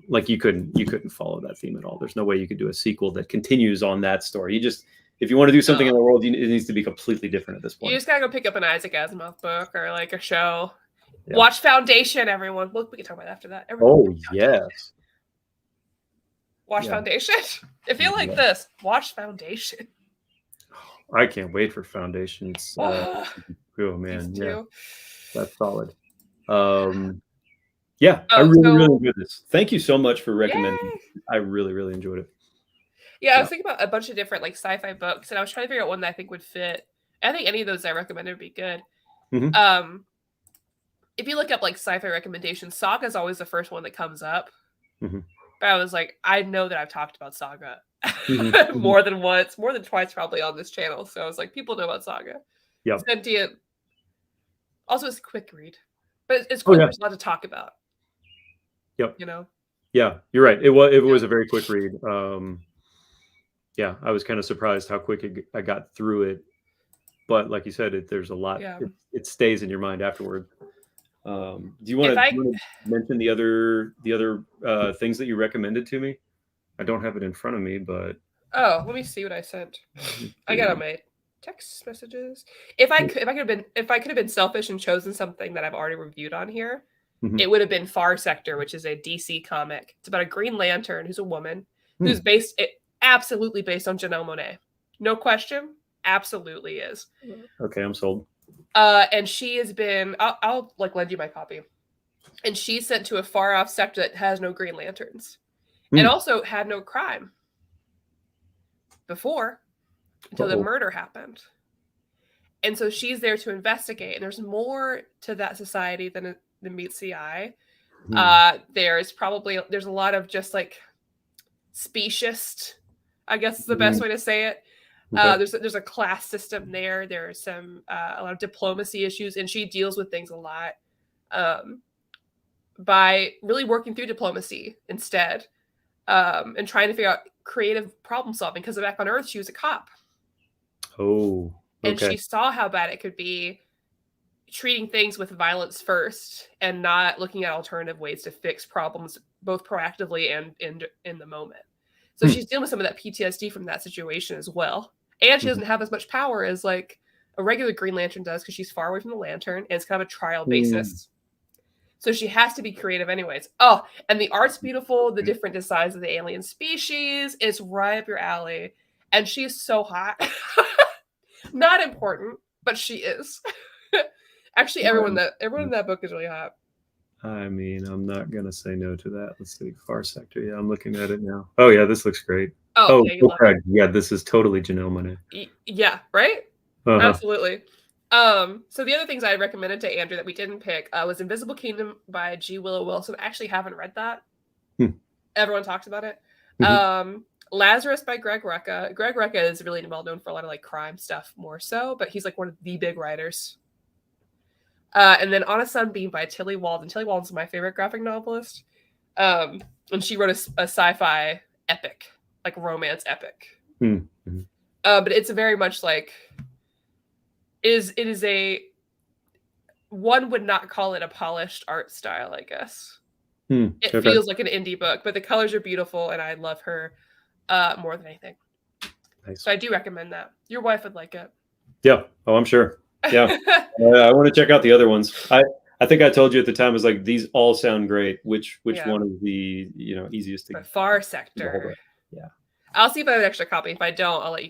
Like you couldn't follow that theme at all. There's no way you could do a sequel that continues on that story. If you want to do something in the world, it needs to be completely different at this point. You just gotta go pick up an Isaac Asimov book or like a show. Yeah. Watch Foundation, everyone. We can talk about it after that. Yes. Watch Foundation. If you like this, watch Foundation. I can't wait for Foundation. Oh man, yeah, that's solid. Yeah, I really enjoyed this. Thank you so much for recommending. I really, really enjoyed it. Yeah, I was thinking about a bunch of different like sci-fi books, and I was trying to figure out one that I think would fit. I think any of those I recommended would be good. Mm-hmm. If you look up like sci-fi recommendations, Saga is always the first one that comes up. Mm-hmm. But I was like, I know that I've talked about Saga more than once, more than twice probably on this channel. So I was like, people know about Saga. Yeah. Sentient. Also, it's a quick read, but it's quick. There's a lot to talk about. Yep. You know. Yeah, you're right. It was a very quick read. Yeah, I was kind of surprised how quick I got through it. But like you said, there's a lot. Yeah. It stays in your mind afterward. Do you want to mention the other things that you recommended to me? I don't have it in front of me, but let me see what I sent. I got on my text messages. If I could have been selfish and chosen something that I've already reviewed on here, it would have been Far Sector, which is a DC comic. It's about a Green Lantern who's a woman who's absolutely based on Janelle Monáe. No question, absolutely is. Okay, I'm sold. And she has been, I'll like lend you my copy. And she's sent to a far off sector that has no Green Lanterns and also had no crime before until the murder happened. And so she's there to investigate. And there's more to that society than meets the eye. There's a lot of just like speciest, I guess is the best way to say it. Okay. There's a class system there. There's some a lot of diplomacy issues, and she deals with things a lot by really working through diplomacy instead, and trying to figure out creative problem solving. Because back on Earth, she was a cop. Oh, okay. And she saw how bad it could be treating things with violence first, and not looking at alternative ways to fix problems, both proactively and in the moment. So she's dealing with some of that PTSD from that situation as well. And she doesn't have as much power as like a regular Green Lantern does because she's far away from the lantern and it's kind of a trial basis. So she has to be creative anyways. Oh, and the art's beautiful. The different designs of the alien species is right up your alley. And she is so hot. Not important, but she is. Actually, everyone in that book is really hot. I mean, I'm not going to say no to that. Let's see. Far Sector. Yeah, I'm looking at it now. Oh, yeah, this looks great. Oh okay. Yeah, this is totally Janelle Monáe. Yeah, right? Absolutely. So the other things I recommended to Andrew that we didn't pick was Invisible Kingdom by G. Willow Wilson. I actually haven't read that. Hmm. Everyone talks about it. Mhm. Lazarus by Greg Rucka. Greg Rucka is really well known for a lot of like crime stuff more so, but he's like one of the big writers. And then On a Sunbeam by Tilly Walden. Tilly Walden's my favorite graphic novelist. And she wrote a sci-fi epic, like romance epic. Mhm. But it's very much like it is a one would not call it a polished art style, I guess. It Okay. feels like an indie book, but the colors are beautiful and I love her more than anything. Nice. So I do recommend that. Your wife would like it. Yeah. Oh, I'm sure. Yeah. I want to check out the other ones. I think I told you at the time, I was like, these all sound great. Which Yeah. one is the easiest to But Far get a Sector. hold of? Yeah. I'll see if I have an extra copy. If I don't, I'll let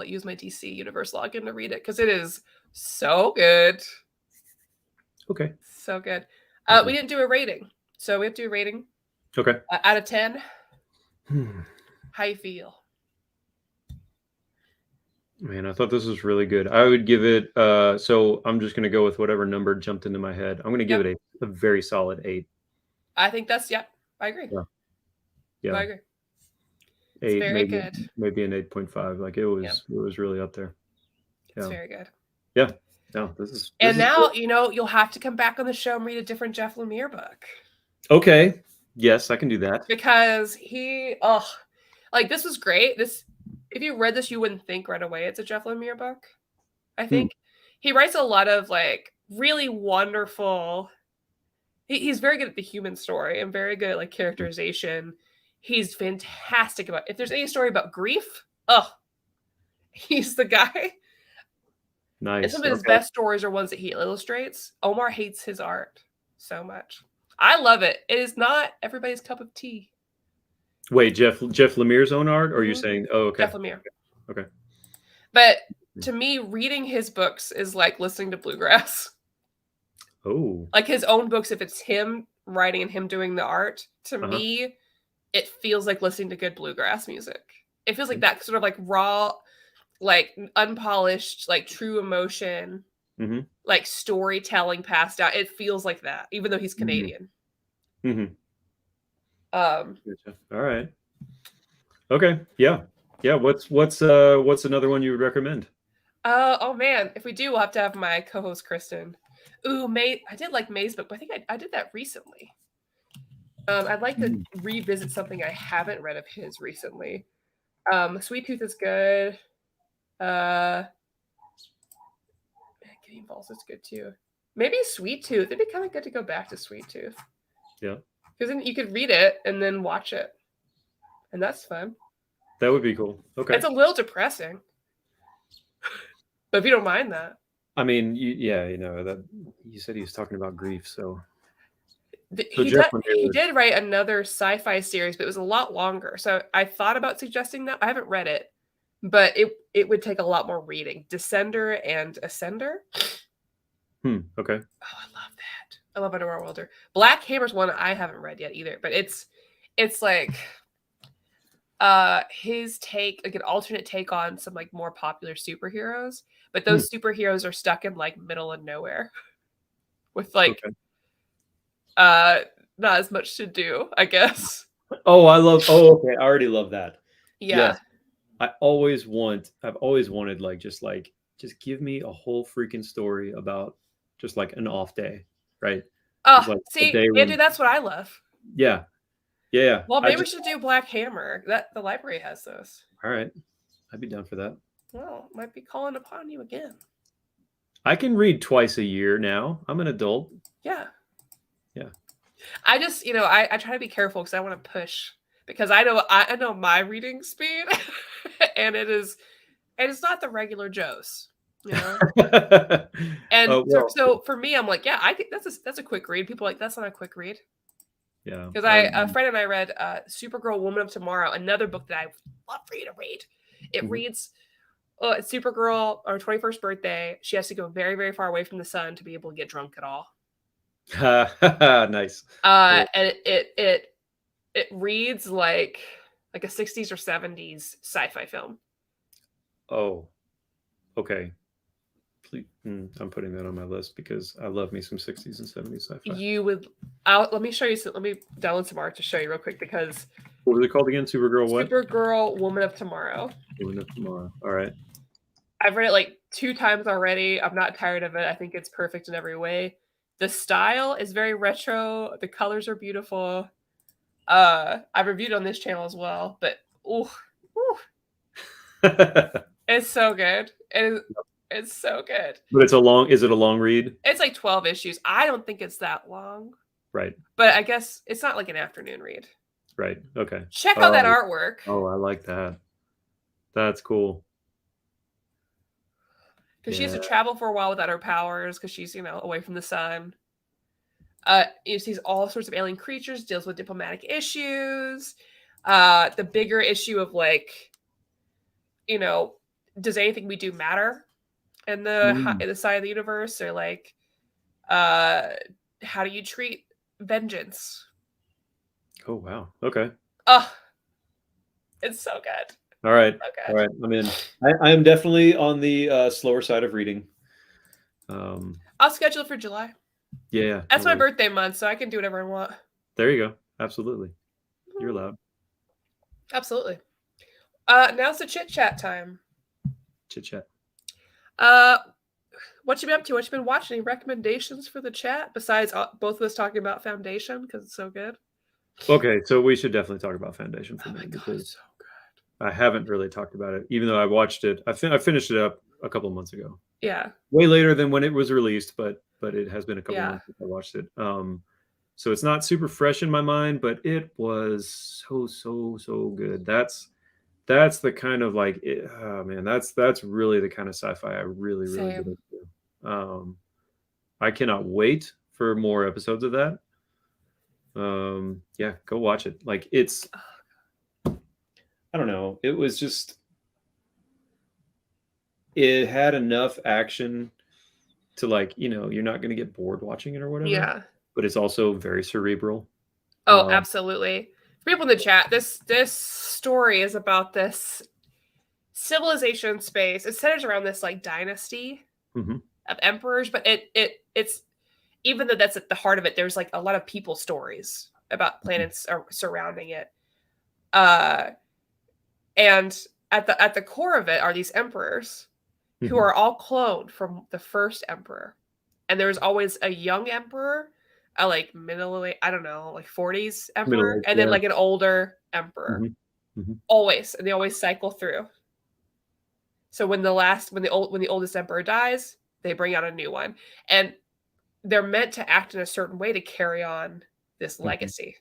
you use my DC Universe login to read it because it is so good. Okay. So good. We didn't do a rating, so we have to do a rating. Okay. Out of 10, how you feel? Man, I thought this was really good. I would give it. So I'm just gonna go with whatever number jumped into my head. I'm gonna give it a very solid 8. I think that's I agree. Yeah. Yeah. I agree. It's 8, very good. Maybe an 8.5. Like it was really up there. It's very good. Yeah. No, this is now good. you'll have to come back on the show and read a different Jeff Lemire book. Okay. Yes, I can do that. Because like this was great. If you read this, you wouldn't think right away it's a Jeff Lemire book. I think he writes a lot of like really wonderful. He's very good at the human story and very good at like characterization. He's fantastic about if there's any story about grief, he's the guy. Nice. And some of his best stories are ones that he illustrates. Omar hates his art so much. I love it. It is not everybody's cup of tea. Wait, Jeff Lemire's own art, or are you saying? Oh, okay. Jeff Lemire. Okay. But to me, reading his books is like listening to bluegrass. Oh. Like his own books, if it's him writing and him doing the art, to me, it feels like listening to good bluegrass music. It feels like that sort of like raw, like unpolished, like true emotion, like storytelling passed out. It feels like that, even though he's Canadian. All right. Okay. Yeah. Yeah. What's another one you would recommend? Oh man, if we do, we'll have to have my co-host Kristen. Ooh, May. I did like May's book, but I think I did that recently. I'd like to revisit something I haven't read of his recently. Sweet Tooth is good. Getting Balls is good too. Maybe Sweet Tooth. It'd be kind of good to go back to Sweet Tooth. Yeah. Because then you could read it and then watch it. And that's fun. That would be cool. Okay. It's a little depressing. But if you don't mind that. I mean, that you said he was talking about grief, so. He did write another sci-fi series, but it was a lot longer. So I thought about suggesting that. I haven't read it, but it would take a lot more reading. Descender and Ascender. Okay. Oh, I love that. I love Underworld Welder. Black Hammer's one I haven't read yet either, but it's like his take, like an alternate take on some like more popular superheroes, but those superheroes are stuck in like middle of nowhere with like not as much to do, I guess. Oh, okay. I already love that. Yeah. Yes. I've always wanted like just give me a whole freaking story about just like an off day, right? Oh, like see, Andrew, that's what I love. Yeah. Yeah. Well, maybe we should do Black Hammer. The library has those. All right. I'd be down for that. Well, might be calling upon you again. I can read twice a year now. I'm an adult. Yeah. Yeah. I just, I try to be careful because I want to push because I know my reading speed and it's not the regular Joe's, And so for me, I'm like, yeah, I think that's a quick read. People are like, that's not a quick read. Yeah. Because a friend and I read Supergirl Woman of Tomorrow, another book that I would love for you to read. It reads Supergirl, on her 21st birthday, she has to go very, very far away from the sun to be able to get drunk at all. Nice. And it reads like a 60s or 70s sci-fi film. Oh, okay. I'm putting that on my list because I love me some 60s and 70s sci-fi. You would. Let me show you. Let me download some art to show you real quick because. What was it called again? Supergirl what? Supergirl, Woman of Tomorrow. Woman of Tomorrow. All right. I've read it like 2 times already. I'm not tired of it. I think it's perfect in every way. The style is very retro. The colors are beautiful. I've reviewed it on this channel as well, but it's so good. It's so good. But is it a long read? It's like 12 issues. I don't think it's that long. Right. But I guess it's not like an afternoon read. Right. Okay. Check out that artwork. Oh, I like that. That's cool. Because she has to travel for a while without her powers because she's, away from the sun. She sees all sorts of alien creatures, deals with diplomatic issues. The bigger issue of does anything we do matter in the side of the universe? Or how do you treat vengeance? Oh, wow. Okay. It's so good. All right. Okay. All right. I'm in. I am definitely on the slower side of reading. I'll schedule it for July. Yeah. That's my birthday month, so I can do whatever I want. There you go. Absolutely. You're allowed. Absolutely. Now's the chit chat time. Chit chat. What you been up to? What you been watching? Any recommendations for the chat besides both of us talking about Foundation because it's so good? Okay, so we should definitely talk about Foundation for a minute because it's so good. I haven't really talked about it, even though I watched it. I finished it up a couple of months ago. Yeah. Way later than when it was released, but it has been a couple of months since I watched it. So it's not super fresh in my mind, but it was so good. That's the kind of that's really the kind of sci-fi I really get into. I cannot wait for more episodes of that. Yeah, go watch it. Like it's, I don't know. It was just, it had enough action to you're not going to get bored watching it or whatever. Yeah. But it's also very cerebral. Oh, absolutely. For people in the chat, this story is about this civilization space. It centers around this dynasty of emperors, but it's even though that's at the heart of it, there's a lot of people stories about planets surrounding it. And at the core of it are these emperors who are all cloned from the first emperor. And there's always a young emperor, middle, I don't know, 40s emperor, and then an older emperor. Always. And they always cycle through. So when the oldest emperor dies, they bring out a new one. And they're meant to act in a certain way to carry on this legacy.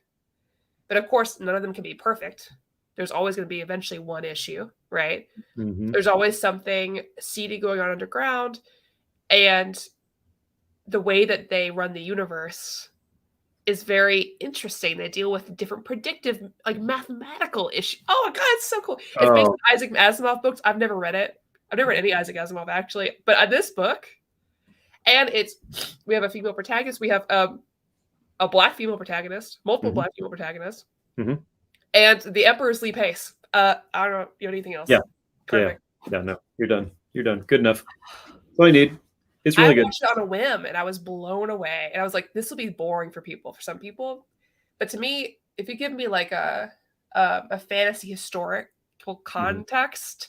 But of course, none of them can be perfect. There's always going to be eventually one issue, right? There's always something seedy going on underground. And the way that they run the universe is very interesting. They deal with different predictive, mathematical issues. Oh my God, it's so cool. It's based on Isaac Asimov books. I've never read it. I've never read any Isaac Asimov, actually. But this book, and we have a female protagonist. We have a black female protagonist, multiple black female protagonists. And the Emperor's Lee Pace. I don't know. You have anything else? Yeah. Perfect. Yeah. No, you're done. You're done. Good enough. That's all you need. It's really good. I watched it on a whim, and I was blown away. And I was like, this will be boring for some people. But to me, if you give me a fantasy historical context,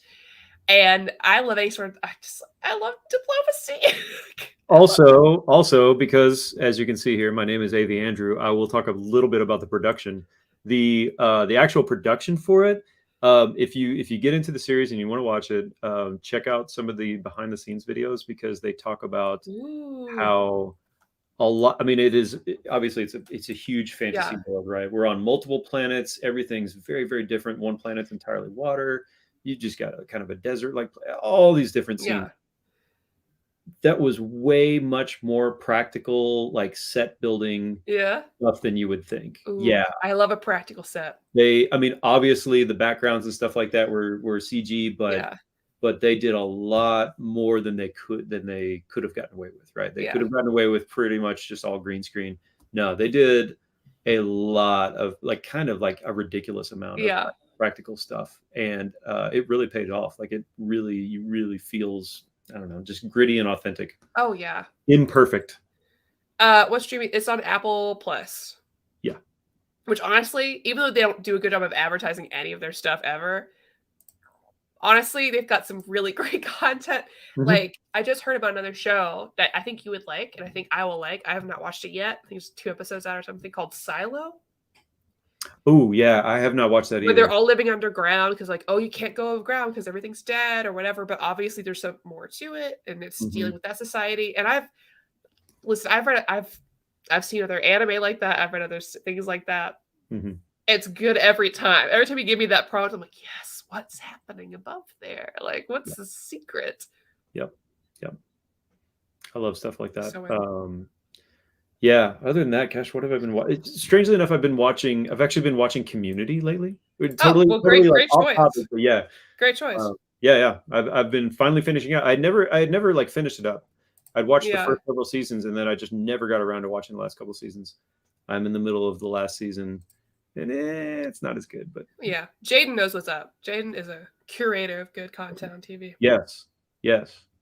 and I love any sort of, I love diplomacy. Also, because as you can see here, my name is A.V. Andrew. I will talk a little bit about the production. The actual production for it. If you get into the series and you want to watch it, check out some of the behind the scenes videos because they talk about how a lot. I mean, obviously it's a huge fantasy world, right? We're on multiple planets. Everything's very, very different. One planet's entirely water. You just got a kind of a desert, all these different scenes. That was way much more practical, set building stuff than you would think. Ooh, yeah. I love a practical set. Obviously the backgrounds and stuff like that were CG, but they did a lot more than they could have gotten away with, right? They could have gotten away with pretty much just all green screen. No, they did a lot of kind of a ridiculous amount of practical stuff. And it really paid off. It really feels I don't know, just gritty and authentic. Oh yeah. Imperfect. What's streaming? It's on Apple Plus. Yeah. Which honestly, even though they don't do a good job of advertising any of their stuff ever, honestly, they've got some really great content. Mhm. Like, I just heard about another show that I think you would like, and I think I will like. I have not watched it yet. I think it's 2 episodes out or something, called Silo. Oh yeah, I have not watched that Where either. they're all living underground because, like, oh, you can't go underground because everything's dead or whatever. But obviously, there's some more to it, and it's dealing with that society. And I've seen other anime like that. I've read other things like that. Mhm. It's good every time. Every time you give me that prompt, I'm like, yes, what's happening above there? Like, what's the secret? Yep. I love stuff like that. So, yeah. Other than that, gosh, what have I been watching? Strangely enough, I've actually been watching Community lately. Totally, great like off choice. topic, but yeah. Great choice. Yeah. I've been finally finishing out. I had never like finished it up. I'd watched the first couple seasons, and then I just never got around to watching the last couple seasons. I'm in the middle of the last season, and it's not as good, but yeah, Jaden knows what's up. Jaden is a curator of good content on TV. Yes.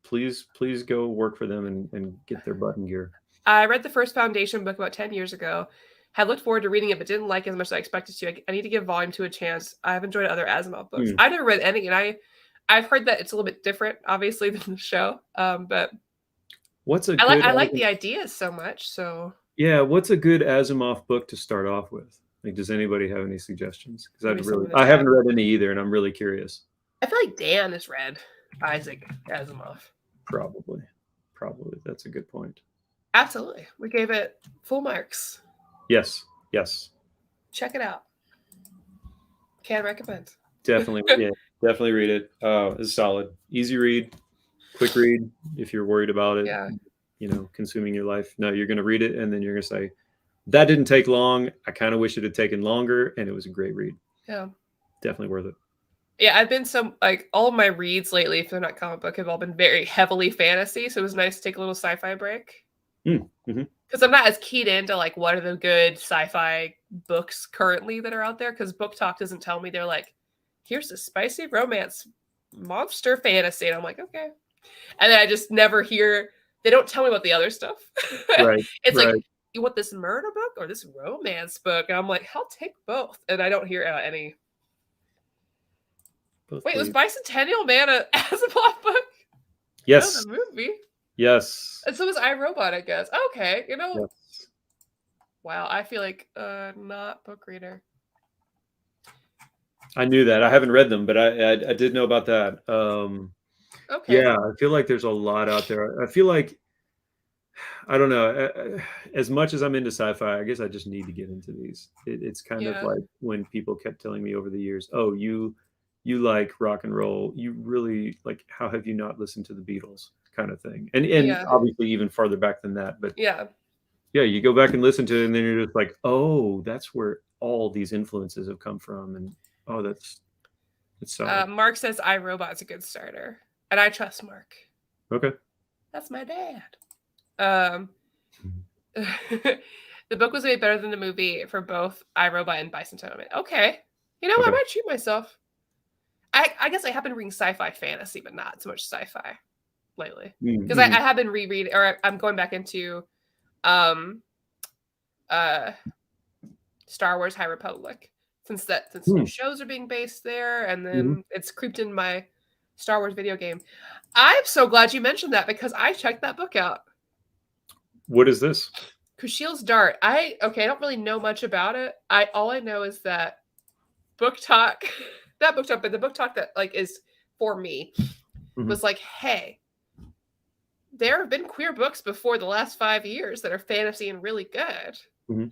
Please go work for them and get their butt in gear. I read the first Foundation book about 10 years ago. Had looked forward to reading it, but didn't like it as much as I expected to. I need to give Volume 2 a chance. I've enjoyed other Asimov books. I never read any, and I've heard that it's a little bit different, obviously, than the show. But I like the ideas so much. So yeah, what's a good Asimov book to start off with? Like, does anybody have any suggestions? Because I haven't read any either, and I'm really curious. I feel like Dan has read Isaac Asimov. Probably. That's a good point. Absolutely. We gave it full marks. Yes. Check it out. Can recommend. Definitely read it. It's solid. Easy read, quick read if you're worried about it. Yeah. Consuming your life. No, you're going to read it, and then you're going to say, that didn't take long. I kind of wish it had taken longer, and it was a great read. Yeah. Definitely worth it. Yeah, I've been all of my reads lately, if they're not comic book, have all been very heavily fantasy. So it was nice to take a little sci-fi break. Because I'm not as keyed into like what are the good sci-fi books currently that are out there. Because Book Talk doesn't tell me, they're like, here's a spicy romance monster fantasy, and I'm like, okay. And then I just never hear. They don't tell me about the other stuff. Right. It's like, you want this murder book or this romance book? And I'm like, I'll take both. And I don't hear any. Wait, was Bicentennial Man an Asimov book? Yes. No, the movie. Yes. And so was iRobot, I guess. Okay, Yes. Wow, I feel like not book reader. I knew that. I haven't read them, but I did know about that. Okay. Yeah, I feel like there's a lot out there. I feel like, I don't know, as much as I'm into sci-fi, I guess I just need to get into these. It's kind of like when people kept telling me over the years, oh, you like rock and roll, you really like, how have you not listened to the Beatles, kind of thing. And obviously even farther back than that, but yeah, you go back and listen to it, and then you're just like, oh, that's where all these influences have come from. And oh, it's solid. Mark says iRobot's a good starter, and I trust Mark. Okay. That's my dad. The book was way better than the movie for both iRobot and Bicentennial Man. Okay. I might treat myself. I guess I have been reading sci-fi fantasy, but not so much sci-fi lately. Because I have been rereading, or I'm going back into Star Wars High Republic. Since new shows are being based there, and then it's creeped in my Star Wars video game. I'm so glad you mentioned that, because I checked that book out. What is this? Kushiel's Dart. I don't really know much about it. All I know is that Book Talk, not Book Talk, but the Book Talk that like is for me was like, hey, there have been queer books before the last 5 years that are fantasy and really good. And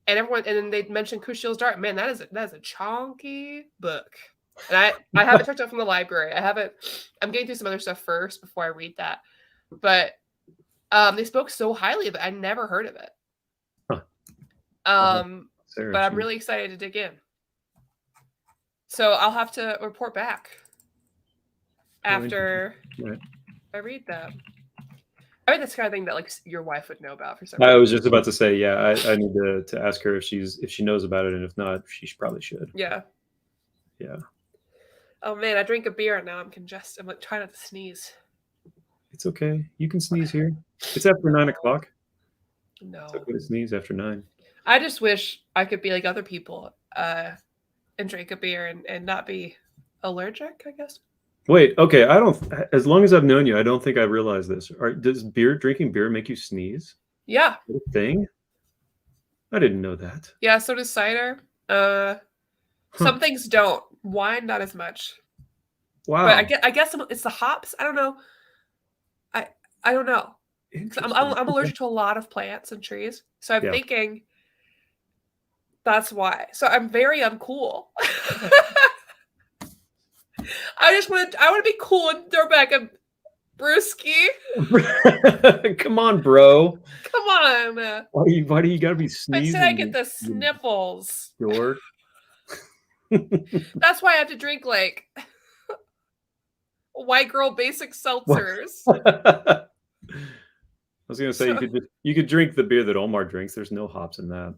then they mentioned Kushiel's Dart. Man, that is a chonky book. And I have it checked out from the library. I'm getting through some other stuff first before I read that. But they spoke so highly of it. I never heard of it. But I'm really excited to dig in. So I'll have to report back after I read that. I mean, that's the kind of thing that like your wife would know about for some reason. I was just about to say, yeah, I need to ask her if she knows about it, and if not, she probably should. Yeah. Yeah. Oh man, I drink a beer and now I'm congested. I'm like trying not to sneeze. It's okay. You can sneeze here. It's after 9 o'clock. No. It's okay to sneeze after 9. I just wish I could be like other people and drink a beer and not be allergic, I guess. Wait, okay. I don't. As long as I've known you, I don't think I realized this. Does drinking beer make you sneeze? Yeah. Is that a thing? I didn't know that. Yeah. So does cider. Some things don't. Wine, not as much. Wow. But I guess it's the hops. I don't know. I don't know. I'm allergic to a lot of plants and trees, so I'm thinking that's why. So I'm very uncool. I want to be cool and throw back a brewski. Come on, bro. Come on. Why do you gotta be sneezing? I get the sniffles. York. That's why I have to drink like white girl basic seltzers. I was gonna say you could drink the beer that Omar drinks. There's no hops in that.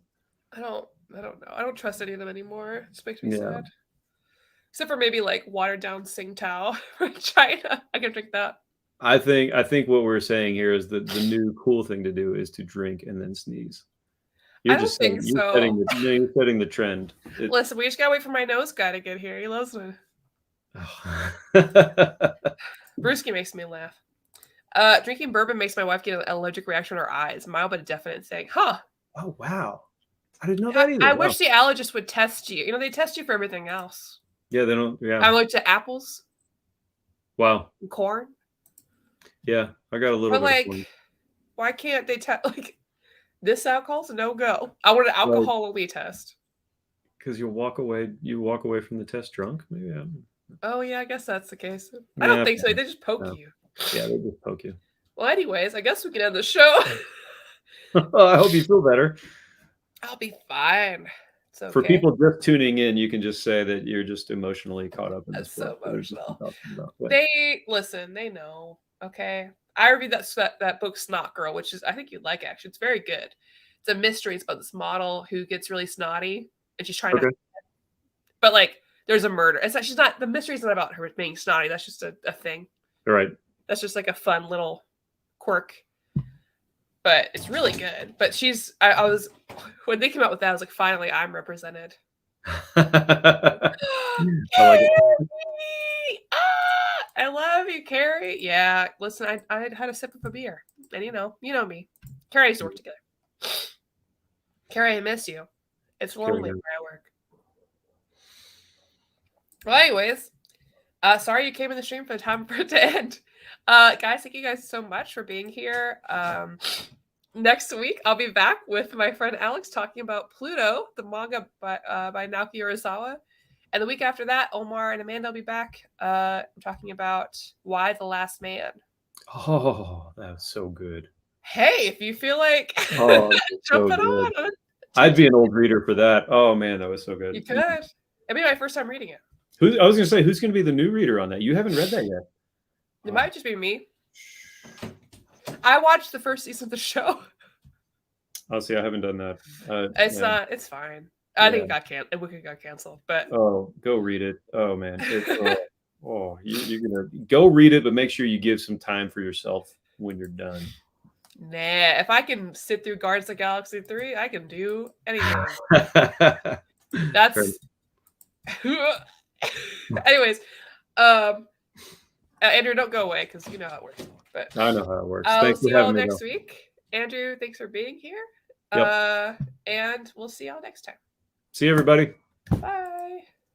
I don't know. I don't trust any of them anymore. It just makes me sad. Except for maybe like watered down Tsingtao from China. I can drink that. I think what we're saying here is that the new cool thing to do is to drink and then sneeze. You're setting the trend. Listen, we just gotta wait for my nose guy to get here. He loves me. Brewski makes me laugh. Drinking bourbon makes my wife get an allergic reaction in her eyes. Mild but definite, saying, huh. Oh, wow. I didn't know that either. I wish the allergist would test you. You know, they test you for everything else. Yeah, they don't. Yeah. I'm allergic to apples. Wow. And corn. Yeah, I got a little bit of corn. Why can't they test, like, this alcohol's a no-go? I want an alcohol-only test. Because you walk away from the test drunk, maybe. Oh, yeah, I guess that's the case. I don't think so. They just poke you. Yeah, they just poke you. Well, anyways, I guess we can end the show. I hope you feel better. I'll be fine. It's okay. For people just tuning in, you can just say that you're just emotionally caught up in this. That's so emotional. They know. Okay. I reviewed that book Snot Girl, which is, I think you'd like, actually. It's very good. It's a mystery. It's about this model who gets really snotty and she's trying to, but like there's a murder. The mystery's not about her being snotty. That's just a thing. Right. That's just like a fun little quirk. But it's really good. But I was, when they came out with that, I was like, finally, I'm represented. I like it. I love you, Carrie. Yeah, listen, I had a sip of a beer. And you know me. Carrie used to work together. Carrie, I miss you. It's lonely where I work. Well, anyways, sorry you came in the stream for the time for it to end. Guys, thank you guys so much for being here. Next week, I'll be back with my friend Alex talking about Pluto, the manga by Naoki Urasawa. And the week after that, Omar and Amanda will be back talking about Why the Last Man. Oh, that was so good. Hey, if you feel like jumping on. I'd be an old reader for that. Oh, man, that was so good. You could. It'd be my first time reading it. I was going to say, who's going to be the new reader on that? You haven't read that yet. It might just be me. I watched the first season of the show. Oh, see, I haven't done that. It's fine. I think it got canceled. But go read it. Oh man, you're gonna go read it, but make sure you give some time for yourself when you're done. Nah, if I can sit through Guardians of the Galaxy 3, I can do anything. That's. Anyways, Andrew, don't go away because you know how it works. But I know how it works. I'll see you all next week. Andrew, thanks for being here. Yep. And we'll see y'all next time. See you, everybody. Bye.